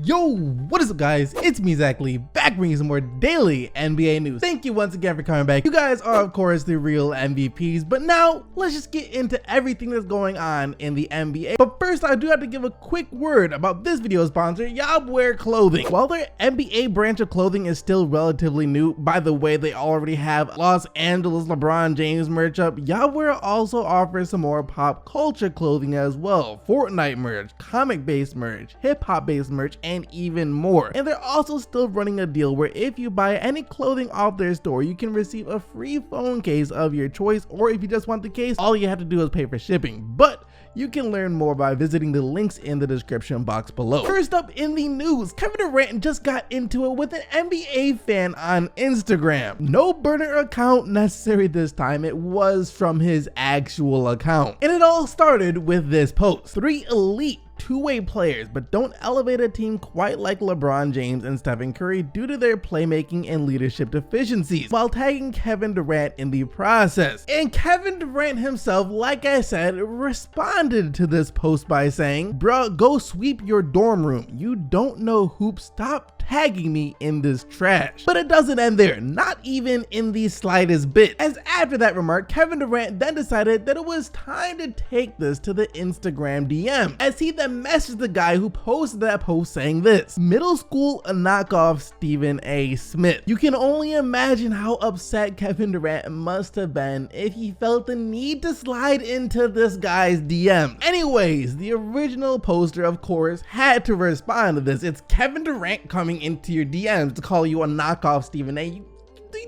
Yo, what is up guys? It's me, Zachary, back bringing some more daily NBA news. Thank you once again for coming back. You guys are of course the real MVPs, but now let's just get into everything that's going on in the NBA. But first, I do have to give a quick word about this video sponsor, Yabwear Clothing. While their NBA branch of clothing is still relatively new, by the way, they already have Los Angeles LeBron James merch up, Yabwear also offers some more pop culture clothing as well. Fortnite merch, comic-based merch, hip-hop based merch, and even more. And they're also still running a deal where if you buy any clothing off their store, you can receive a free phone case of your choice, or if you just want the case, all you have to do is pay for shipping. But you can learn more by visiting the links in the description box below. First up in the news, Kevin Durant just got into it with an NBA fan on Instagram. No burner account necessary this time, it was from his actual account. And it all started with this post. 3 elite two-way players, but don't elevate a team quite like LeBron James and Stephen Curry due to their playmaking and leadership deficiencies, while tagging Kevin Durant in the process. And Kevin Durant himself, like I said, responded to this post by saying, "Bruh, go sweep your dorm room. You don't know hoops. Stop tagging me in this trash." But it doesn't end there, not even in the slightest bit, as after that remark, Kevin Durant then decided that it was time to take this to the Instagram DM, as he then messaged the guy who posted that post saying this: "Middle school a knockoff Stephen A. Smith." You can only imagine how upset Kevin Durant must have been if he felt the need to slide into this guy's DM. Anyways, the original poster of course had to respond to this. It's Kevin Durant coming into your DMs to call you a knockoff Stephen A. You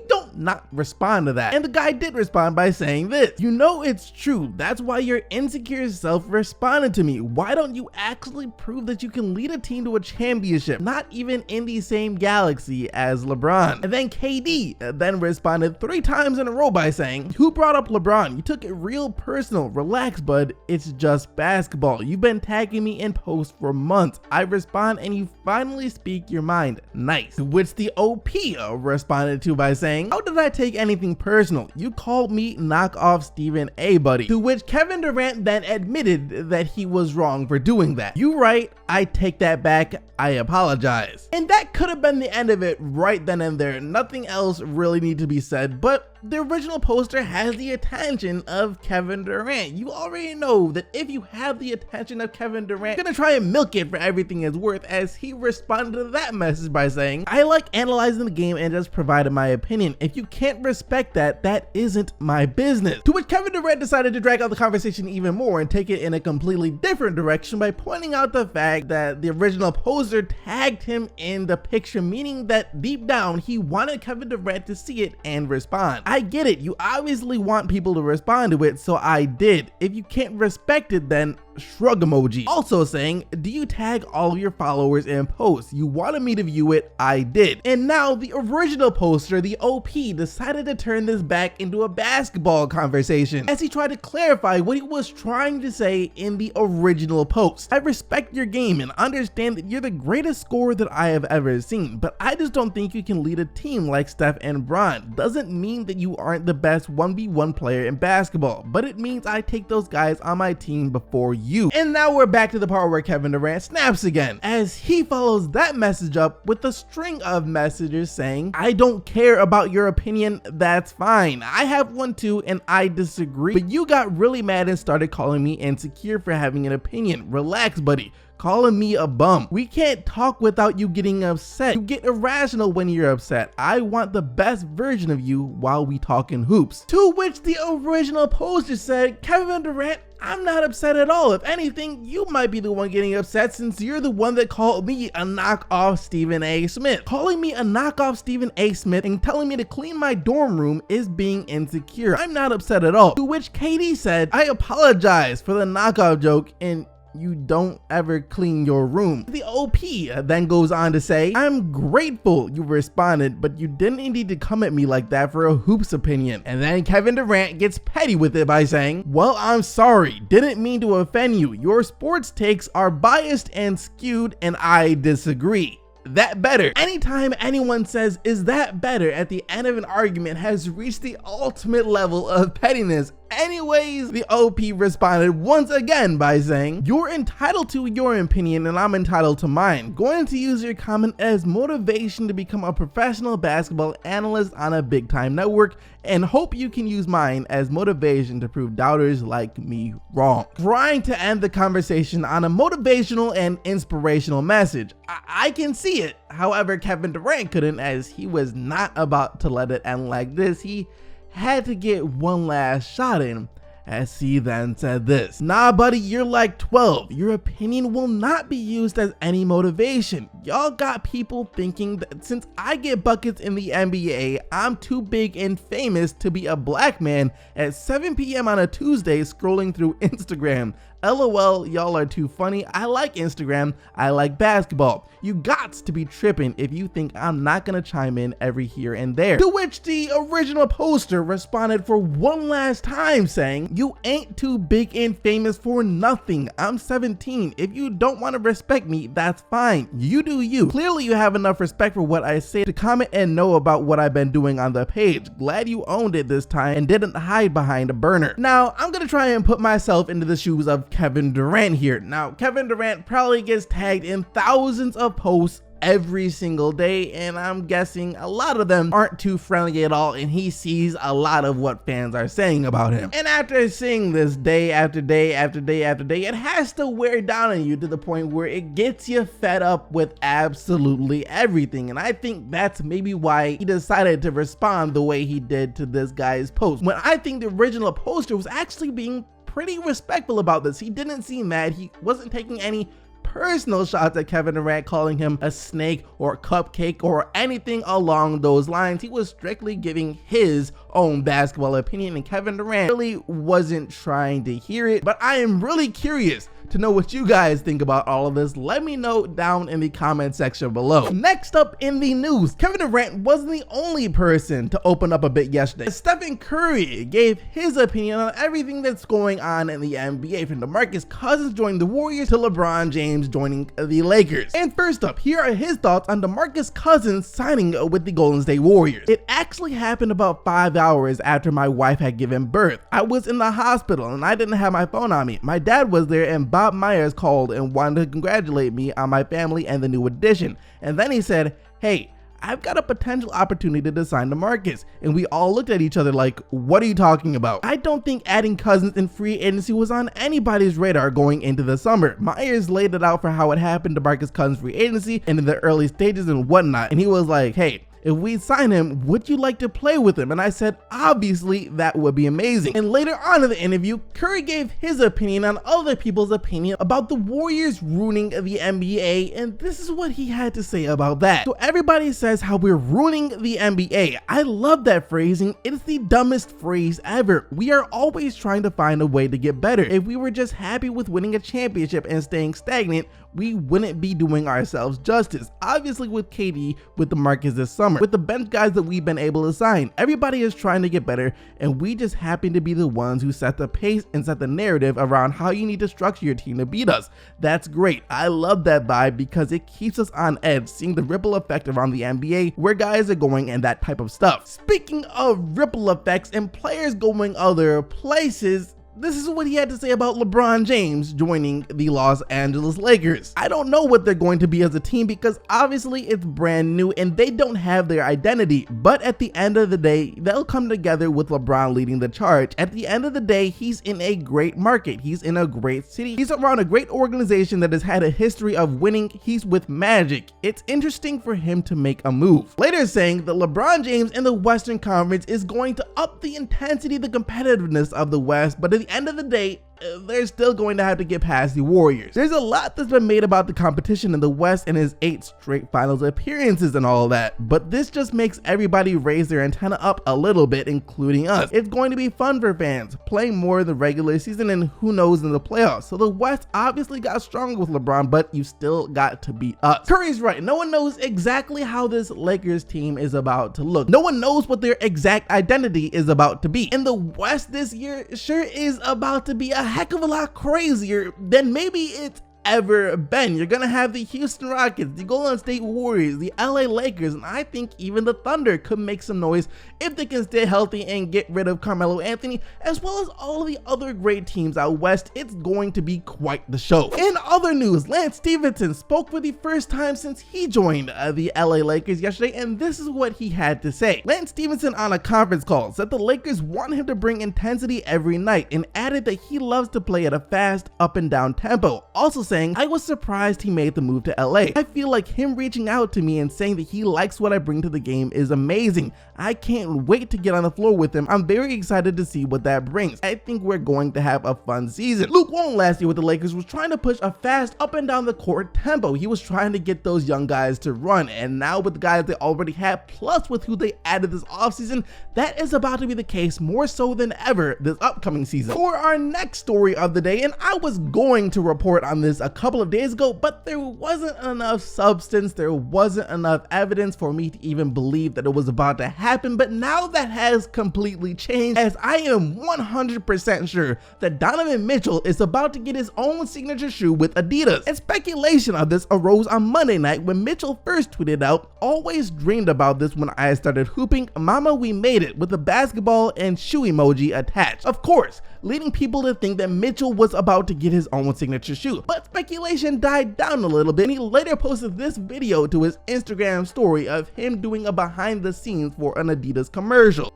don't not respond to that. And the guy did respond by saying this: "You know it's true. That's why your insecure self responded to me. Why don't you actually prove that you can lead a team to a championship, not even in the same galaxy as LeBron?" And then KD then responded 3 times in a row by saying, "Who brought up LeBron? You took it real personal. Relax, bud. It's just basketball. You've been tagging me in posts for months. I respond and you finally speak your mind. Nice." To which the OP responded to by saying, "How did I take anything personal? You called me knock off Stephen A, buddy." To which Kevin Durant then admitted that he was wrong for doing that. "You right, I take that back. I apologize." And that could have been the end of it right then and there. Nothing else really needed to be said, but the original poster has the attention of Kevin Durant. You already know that if you have the attention of Kevin Durant, you're gonna try and milk it for everything it's worth, as he responded to that message by saying, "I like analyzing the game and just provided my opinion. If you can't respect that, that isn't my business." To which Kevin Durant decided to drag out the conversation even more and take it in a completely different direction by pointing out the fact that the original poster tagged him in the picture, meaning that deep down he wanted Kevin Durant to see it and respond. I get it, you obviously want people to respond to it, so I did. If you can't respect it, then shrug emoji. Also saying, "Do you tag all of your followers in posts? You wanted me to view it, I did." And now the original poster, the OP, decided to turn this back into a basketball conversation, as he tried to clarify what he was trying to say in the original post. "I respect your game and understand that you're the greatest scorer that I have ever seen, but I just don't think you can lead a team like Steph and Bron. Doesn't mean that you aren't the best 1v1 player in basketball, but it means I take those guys on my team before you." And now we're back to the part where Kevin Durant snaps again, as he follows that message up with a string of messages saying, "I don't care about your opinion, that's fine. I have one too and I disagree, but you got really mad and started calling me insecure for having an opinion. Relax, buddy. Calling me a bum. We can't talk without you getting upset. You get irrational when you're upset. I want the best version of you while we talking hoops." To which the original poster said, "Kevin Durant, I'm not upset at all. If anything, you might be the one getting upset since you're the one that called me a knockoff Stephen A. Smith. Calling me a knockoff Stephen A. Smith and telling me to clean my dorm room is being insecure. I'm not upset at all." To which KD said, "I apologize for the knockoff joke and you don't ever clean your room." The OP then goes on to say, "I'm grateful you responded, but you didn't need to come at me like that for a hoops opinion." And then Kevin Durant gets petty with it by saying, "Well, I'm sorry. Didn't mean to offend you. Your sports takes are biased and skewed and I disagree." that better? Anytime anyone says, is that better, at the end of an argument has reached the ultimate level of pettiness. Anyways, the OP responded once again by saying, you're entitled to your opinion and I'm entitled to mine. Going to use your comment as motivation to become a professional basketball analyst on a big time network, and hope you can use mine as motivation to prove doubters like me wrong. Trying to end the conversation on a motivational and inspirational message. I can see it. However, Kevin Durant couldn't, as he was not about to let it end like this. He had to get one last shot in, as he then said this: nah buddy, you're like 12. Your opinion will not be used as any motivation. Y'all got people thinking that since I get buckets in the NBA, I'm too big and famous to be a black man at 7 p.m. on a Tuesday scrolling through Instagram. LOL, y'all are too funny. I like Instagram. I like basketball. You gots to be tripping if you think I'm not gonna chime in every here and there. To which the original poster responded for one last time saying, you ain't too big and famous for nothing. I'm 17. If you don't want to respect me, that's fine. You do you. Clearly you have enough respect for what I say to comment and know about what I've been doing on the page. Glad you owned it this time and didn't hide behind a burner. Now, I'm gonna try and put myself into the shoes of Kevin Durant here. Now, Kevin Durant probably gets tagged in thousands of posts every single day, and I'm guessing a lot of them aren't too friendly at all, and he sees a lot of what fans are saying about him. And after seeing this day after day after day after day, it has to wear down on you to the point where it gets you fed up with absolutely everything. And I think that's maybe why he decided to respond the way he did to this guy's post, when I think the original poster was actually being pretty respectful about this. He didn't seem mad. He wasn't taking any personal shots at Kevin Durant, calling him a snake or a cupcake or anything along those lines. He was strictly giving his own basketball opinion, and Kevin Durant really wasn't trying to hear it. But I am really curious to know what you guys think about all of this. Let me know down in the comment section below. Next up in the news, Kevin Durant wasn't the only person to open up a bit yesterday. Stephen Curry gave his opinion on everything that's going on in the NBA, from DeMarcus Cousins joining the Warriors to LeBron James joining the Lakers. And first up, here are his thoughts on DeMarcus Cousins signing with the Golden State Warriors. It actually happened about 5 hours after my wife had given birth. I was in the hospital and I didn't have my phone on me. My dad was there, and Bob Myers called and wanted to congratulate me on my family and the new addition. And then he said, hey, I've got a potential opportunity to sign DeMarcus. And we all looked at each other like, what are you talking about? I don't think adding Cousins in free agency was on anybody's radar going into the summer. Myers laid it out for how it happened to DeMarcus Cousins free agency and in the early stages and whatnot. And he was like, hey, if we sign him, would you like to play with him? And I said, obviously, that would be amazing. And later on in the interview, Curry gave his opinion on other people's opinion about the Warriors ruining the NBA, and this is what he had to say about that. So everybody says how we're ruining the NBA. I love that phrasing. It's the dumbest phrase ever. We are always trying to find a way to get better. If we were just happy with winning a championship and staying stagnant, we wouldn't be doing ourselves justice. Obviously with KD, with DeMarcus this summer, with the bench guys that we've been able to sign, everybody is trying to get better, and we just happen to be the ones who set the pace and set the narrative around how you need to structure your team to beat us. That's great. I love that vibe because it keeps us on edge, seeing the ripple effect around the NBA, where guys are going and that type of stuff. Speaking of ripple effects and players going other places, this is what he had to say about LeBron James joining the Los Angeles Lakers. I don't know what they're going to be as a team because obviously it's brand new and they don't have their identity, but at the end of the day, they'll come together with LeBron leading the charge. At the end of the day, he's in a great market. He's in a great city. He's around a great organization that has had a history of winning. He's with Magic. It's interesting for him to make a move. Later saying that LeBron James in the Western Conference is going to up the intensity, the competitiveness of the West, but at the end of the day, they're still going to have to get past the Warriors. There's a lot that's been made about the competition in the West and his 8 straight finals appearances and all that, but this just makes everybody raise their antenna up a little bit, including us. It's going to be fun for fans, playing more in the regular season and who knows in the playoffs. So the West obviously got stronger with LeBron, but you still got to beat us. Curry's right. No one knows exactly how this Lakers team is about to look. No one knows what their exact identity is about to be. In the West this year sure is about to be a heck of a lot crazier than maybe it's ever been. You're gonna have the Houston Rockets, the Golden State Warriors, the LA Lakers, and I think even the Thunder could make some noise if they can stay healthy and get rid of Carmelo Anthony, as well as all of the other great teams out west. It's going to be quite the show. In other news, Lance Stephenson spoke for the first time since he joined the LA Lakers yesterday, and this is what he had to say. Lance Stephenson on a conference call said the Lakers want him to bring intensity every night and added that he loves to play at a fast up and down tempo, also saying, "I was surprised he made the move to LA. I feel like him reaching out to me and saying that he likes what I bring to the game is amazing. I can't wait to get on the floor with him. I'm very excited to see what that brings. I think we're going to have a fun season." Luke Walton last year with the Lakers was trying to push a fast up and down the court tempo. He was trying to get those young guys to run, and now with the guys they already have, plus with who they added this offseason, that is about to be the case more so than ever this upcoming season. For our next story of the day, and I was going to report on this a couple of days ago, but there wasn't enough substance, there wasn't enough evidence for me to even believe that it was about to happen, but now that has completely changed, as I am 100% sure that Donovan Mitchell is about to get his own signature shoe with Adidas. And speculation of this arose on Monday night when Mitchell first tweeted out, "Always dreamed about this when I started hooping, mama we made it," with a basketball and shoe emoji attached. Of course, leading people to think that Mitchell was about to get his own signature shoe. But speculation died down a little bit, and he later posted this video to his Instagram story of him doing a behind the scenes for an Adidas commercial.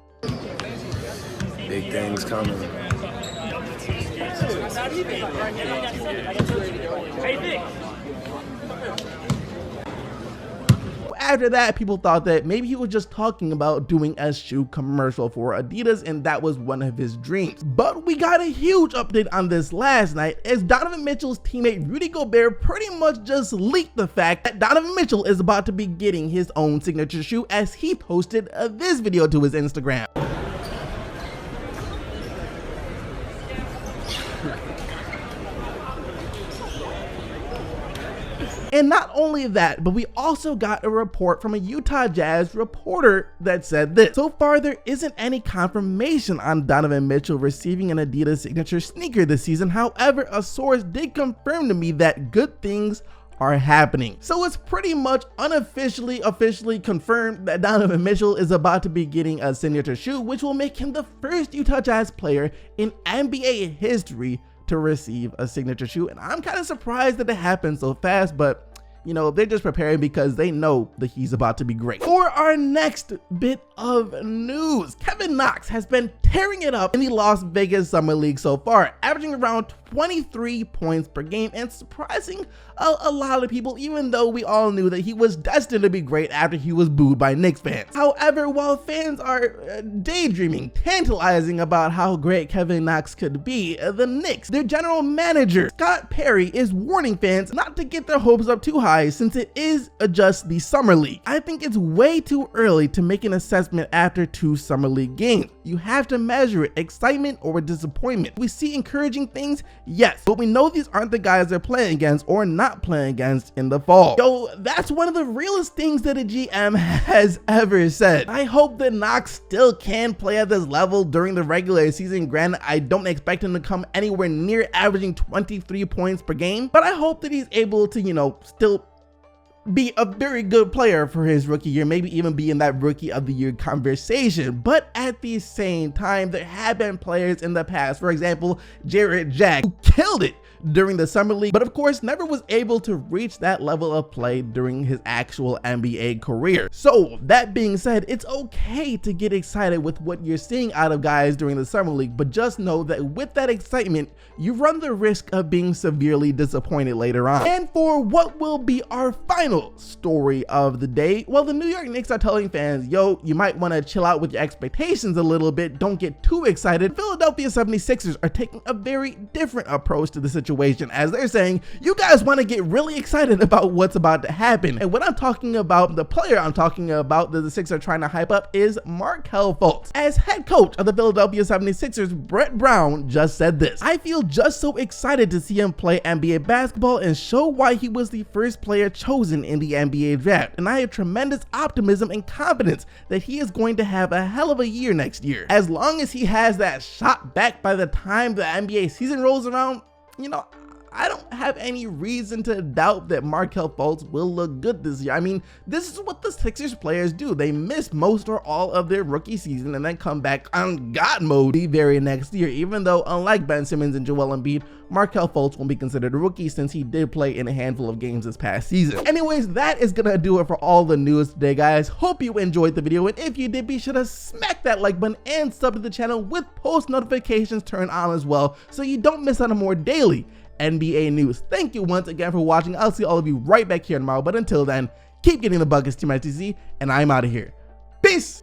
Big things coming. After that, people thought that maybe he was just talking about doing a shoe commercial for Adidas, and that was one of his dreams. But we got a huge update on this last night, as Donovan Mitchell's teammate Rudy Gobert pretty much just leaked the fact that Donovan Mitchell is about to be getting his own signature shoe, as he posted this video to his Instagram. And not only that, but we also got a report from a Utah Jazz reporter that said this: "So far, there isn't any confirmation on Donovan Mitchell receiving an Adidas signature sneaker this season. However, a source did confirm to me that good things are happening." So it's pretty much officially confirmed that Donovan Mitchell is about to be getting a signature shoe, which will make him the first Utah Jazz player in NBA history to receive a signature shoe. And I'm kind of surprised that it happened so fast, but you know, they're just preparing because they know that he's about to be great. For our next bit of news, Kevin Knox has been tearing it up in the Las Vegas Summer League so far, averaging around 23 points per game and surprising a lot of people, even though we all knew that he was destined to be great after he was booed by Knicks fans. However, while fans are daydreaming, tantalizing about how great Kevin Knox could be, the Knicks, their general manager, Scott Perry, is warning fans not to get their hopes up too high since it is just the Summer League. "I think it's way too early to make an assessment after 2 Summer League games. You have to measure it, excitement or disappointment. We see encouraging things, yes, but we know these aren't the guys they're playing against or not playing against in the fall." Yo, that's one of the realest things that a GM has ever said. I hope that Knox still can play at this level during the regular season. Granted, I don't expect him to come anywhere near averaging 23 points per game, but I hope that he's able to, you know, still be a very good player for his rookie year, maybe even be in that rookie of the year conversation. But at the same time, there have been players in the past, for example, Jarrett Jack, who killed it during the Summer League, but of course never was able to reach that level of play during his actual NBA career. So that being said, it's okay to get excited with what you're seeing out of guys during the Summer League, but just know that with that excitement, you run the risk of being severely disappointed later on. And for what will be our final story of the day, well, the New York Knicks are telling fans, yo, you might want to chill out with your expectations a little bit, don't get too excited. Philadelphia 76ers are taking a very different approach to the situation, as they're saying, you guys want to get really excited about what's about to happen. And when I'm talking about the player I'm talking about that the Sixers are trying to hype up is Markelle Fultz. As head coach of the Philadelphia 76ers, Brett Brown just said this: I feel just so excited to see him play NBA basketball and show why he was the first player chosen in the NBA draft. And I have tremendous optimism and confidence that he is going to have a hell of a year next year. As long as he has that shot back by the time the NBA season rolls around, you know, I don't have any reason to doubt that Markelle Fultz will look good this year. I mean, this is what the Sixers players do. They miss most or all of their rookie season and then come back on God mode the very next year, even though unlike Ben Simmons and Joel Embiid, Markelle Fultz won't be considered a rookie since he did play in a handful of games this past season. Anyways, that is gonna do it for all the news today, guys. Hope you enjoyed the video, and if you did, be sure to smack that like button and sub to the channel with post notifications turned on as well, so you don't miss out on more daily NBA news. Thank you once again for watching. I'll see all of you right back here tomorrow, but until then, keep getting the buckets, Team STC, and I'm out of here. Peace!